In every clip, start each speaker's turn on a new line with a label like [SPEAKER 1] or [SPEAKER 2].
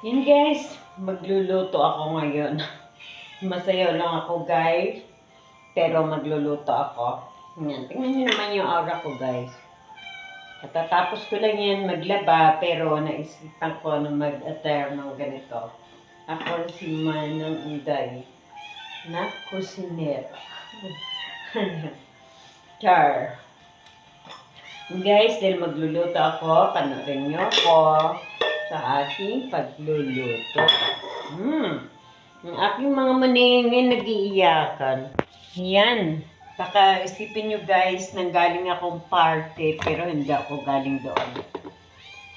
[SPEAKER 1] Yun guys, magluluto ako ngayon. Masaya lang ako guys, pero magluluto ako. Yan, tingnan nyo naman yung aura ko guys. Katatapos ko lang yan maglaba, pero naisipan ko na mag-attire ng ganito. Ako si Manang Inday na kusinera. Char. Guys, dahil magluluto ako, panoorin nyo ako sa aking pagluluto. Ang aking mga maningin nag-iiyakan. Yan. Baka isipin nyo guys, nanggaling akong party, pero hindi ako galing doon.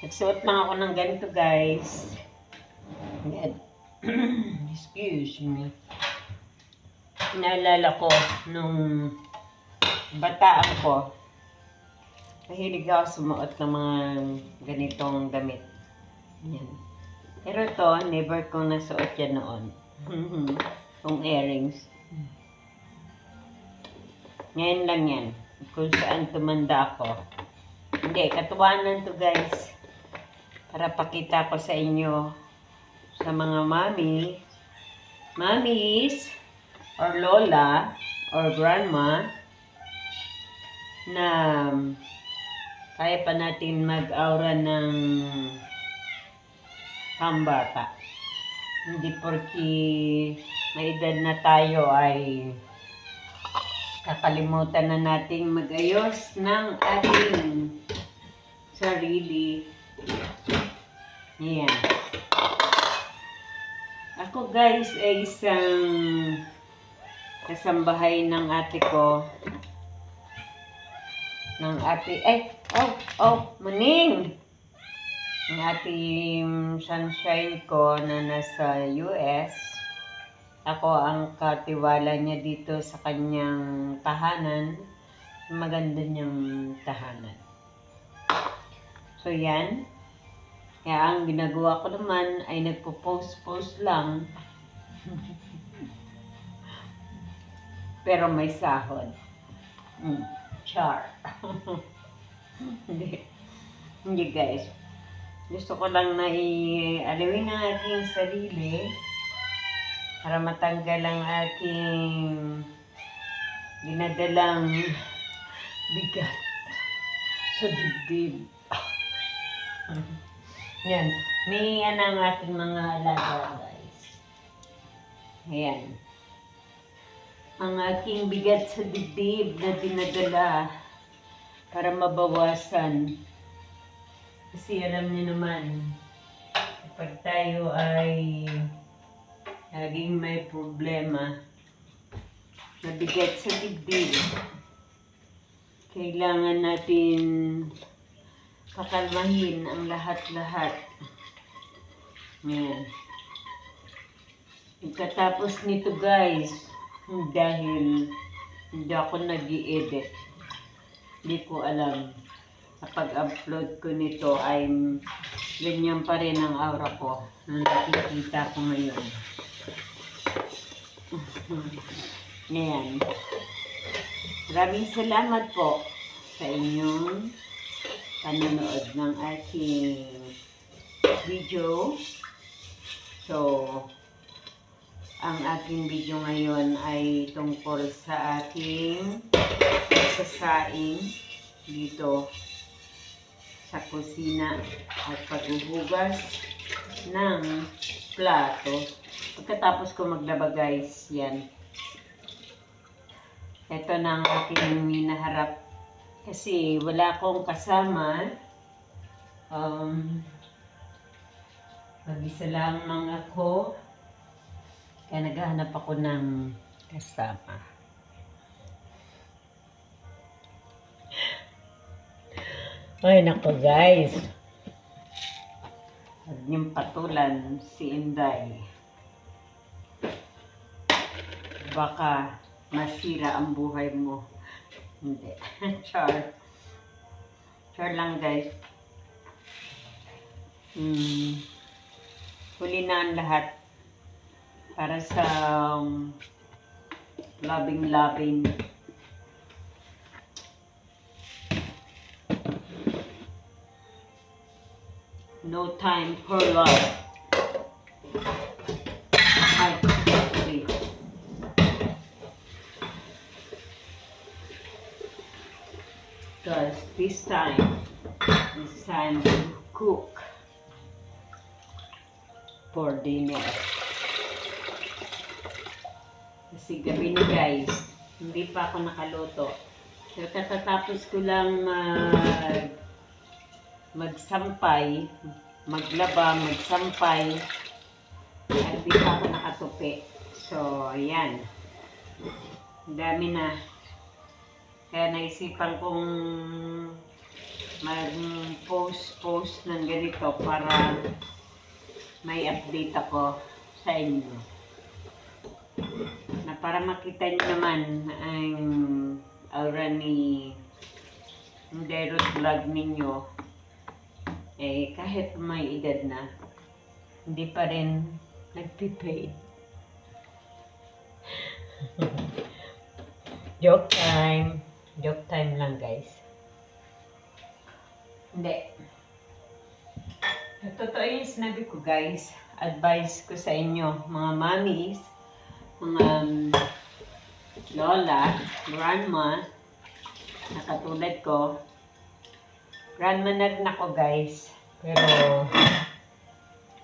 [SPEAKER 1] Nagsuot lang ako ng ganito guys. Excuse me. Naalala ko nung bataan ko, mahilig ako sumuot ng mga ganitong damit. Yan. Pero ito, never kong nasuot yan noon. Yung earrings. Ngayon lang yan. Kung saan tumanda ako. Hindi, katuwanan to guys. Para pakita ko sa inyo, sa mga mamis, or lola, or grandma, na kaya pa natin mag-aura ng pambata. Hindi porki may edad na tayo ay kakalimutan na nating mag-ayos ng ating sarili. Yan. Ako guys ay isang kasambahay ng ate ko. Muning! Ang ating sunshine ko na nasa US. Ako ang katiwala niya dito sa kanyang tahanan. Maganda niyang tahanan. So yan. Kaya ang ginagawa ko naman ay nagpo-post lang. Pero may sahod. Char. Hindi guys. Gusto ko lang na i-alawin ang aking sarili para matanggal ang aking dinadalang bigat sa dibdib. Yan. May ang aking mga alaga guys. Ayan. Ang aking bigat sa dibdib na dinadala para mabawasan. Kasi alam niyo naman, kapag tayo ay laging may problema, mabigat sa dibdib, kailangan natin pakalmahin ang lahat-lahat. Yan. Pagkatapos nito guys, dahil hindi ako nag-i-edit, hindi ko alam. Kapag upload ko nito ay ganyan pa rin ang aura ko na nakikita ko ngayon. Ngayon. Maraming salamat po sa inyong panonood ng aking video. So, ang aking video ngayon ay tungkol sa aking sasaing dito sa kusina at paghuhugas ng plato. Pagkatapos ko maglaba guys, yan. Ito na ang aking hinaharap kasi wala akong kasama. Mag-isa lang ako. Kaya naghahanap ako ng kasama. Ay, nako guys. Huwag niyong patulan si Inday. Baka masira ang buhay mo. Hindi. Char. Char lang guys. Huli na ang lahat. Para sa labing-labing. No time for love. because this time to cook for dinner. Kasi gabi na guys, hindi pa ako nakaluto. So katatapos ko lang magsampay, maglaba, magsampay, at hindi pa ako nakatupi. So ayan, dami na. Kaya naisipan kong mag-post ng ganito para may update ako sa inyo. Na para makita nyo naman ang aura ni Derot Vlog ninyo. Eh, kahit may edad na, hindi pa rin nagpipaid. Joke time. Joke time lang guys. Hindi. Totoo yung sinabi ko guys. Advice ko sa inyo, mga mommies, mga lola, grandma, na katulad ko. Grandma na rin ako guys. Pero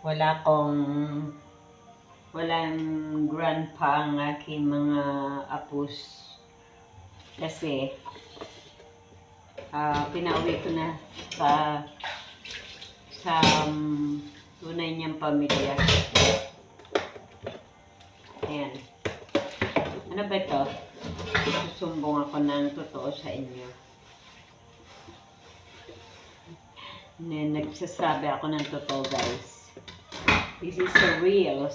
[SPEAKER 1] walang grandpa ang aking mga apos. Kasi pinauwi ko na sa tunay niyang pamilya. Ayan. Ano ba ito? Susumbong ako ng totoo sa inyo. Nagsasabi ako ng totoo guys. This is a real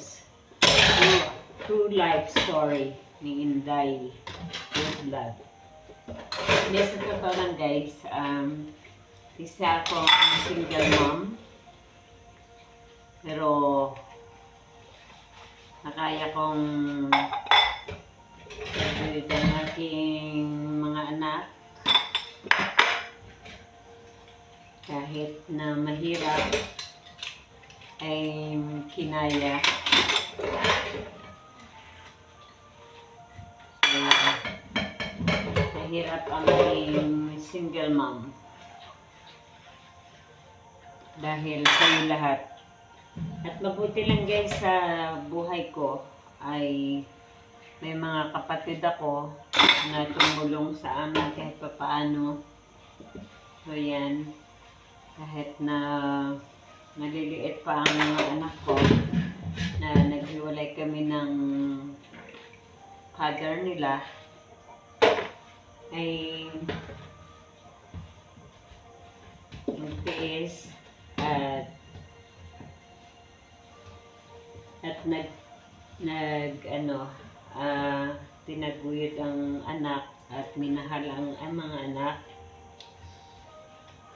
[SPEAKER 1] true life story ni Inday Vlog. Hindi sa totoo lang guys, isa akong single mom. Pero nakaya kong sabihin ang aking mga anak kahit na mahirap ay kinaya. Mahirap ang maging single mom dahil kayo lahat. At mabuti lang guys sa buhay ko ay may mga kapatid ako na tumulong sa amin kahit papaano. So yan, kahit na maliliit pa ang mga anak ko na naghiwalay kami ng father nila, ay nagtiis at tinaguyod ang anak at minahal ang mga anak.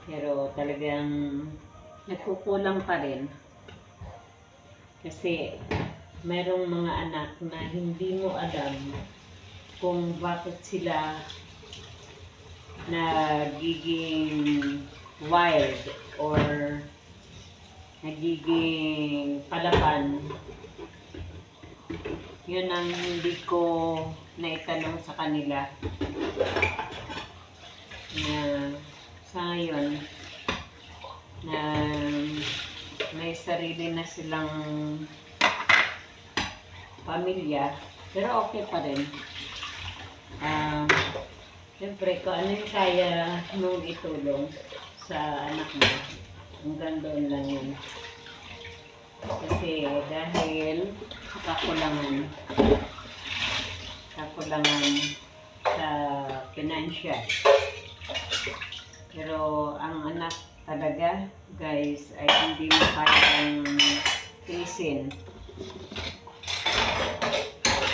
[SPEAKER 1] Pero talagang nagkukulang pa rin kasi merong mga anak na hindi mo alam kung bakit sila nagiging wild or nagiging palaban. Yun ang hindi ko naitanong sa kanila na sa ngayon na may sarili na silang pamilya, pero okay pa rin. Siyempre, kung ano yung kaya mong itulong sa anak mo, hanggang doon lang yun. Kasi dahil kakulangan sa financial. Pero ang anak talaga, guys, ay hindi mo kayang tiisin.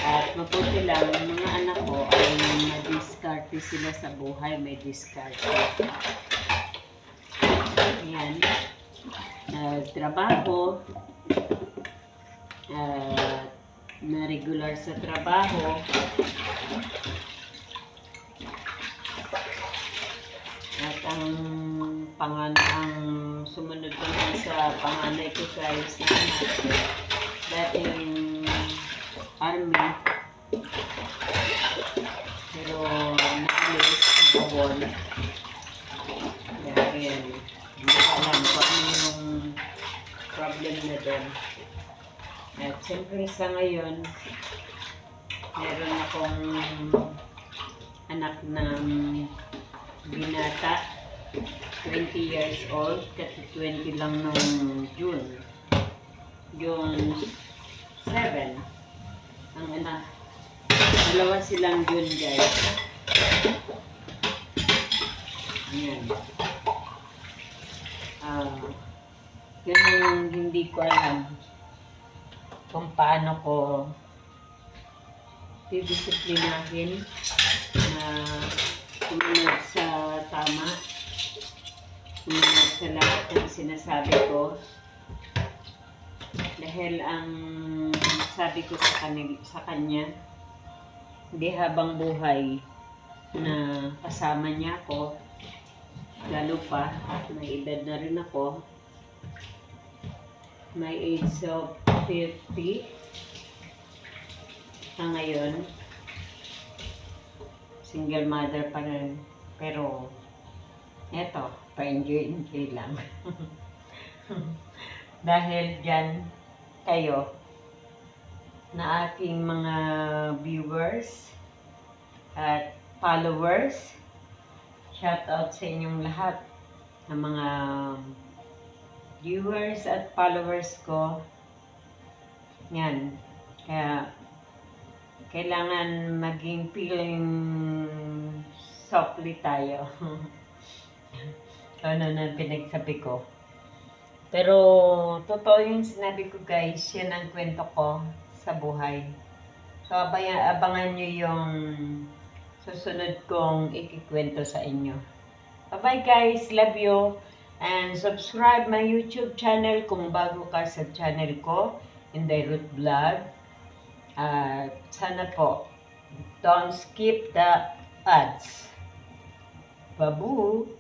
[SPEAKER 1] At mabuti lang, mga anak ko ay madiskarte sila sa buhay, may diskarte. Ayan. Trabaho, na regular sa trabaho, at ang sumunod naman sa panganay ko guys na dating army, pero naalis, nabawon. Ayan. Hindi ko alam kung ano yung problem na doon. At siyempre sa ngayon, meron akong anak na binata, 20 years old, kasi 20 lang nung June. June 7. Ang anak, dalawa silang June, guys. Ayan. Yun yung hindi ko alam kung paano ko didisiplinahin na sumunod sa tama, sumunod sa lahat ng sinasabi ko. Dahil ang sabi ko sa kanya, hindi habang buhay na kasama niya ako, lalo pa, may edad na rin ako, may age of 50 ngayon, single mother pa rin, pero eto, pa-enjoy lang. Dahil dyan kayo na aking mga viewers at followers, shout out sa inyong lahat ng mga viewers at followers ko. Yan. Kaya kailangan maging feeling softly tayo. Ano na pinagsabi ko. Pero totoo yung sinabi ko, guys. Yan ang kwento ko sa buhay. So abangan nyo yung susunod kong ikikwento sa inyo. Bye-bye, guys. Love you. And subscribe my YouTube channel kung bago ka sa channel ko, Inday Ruth Vlog. Sana po, don't skip the ads. Babu!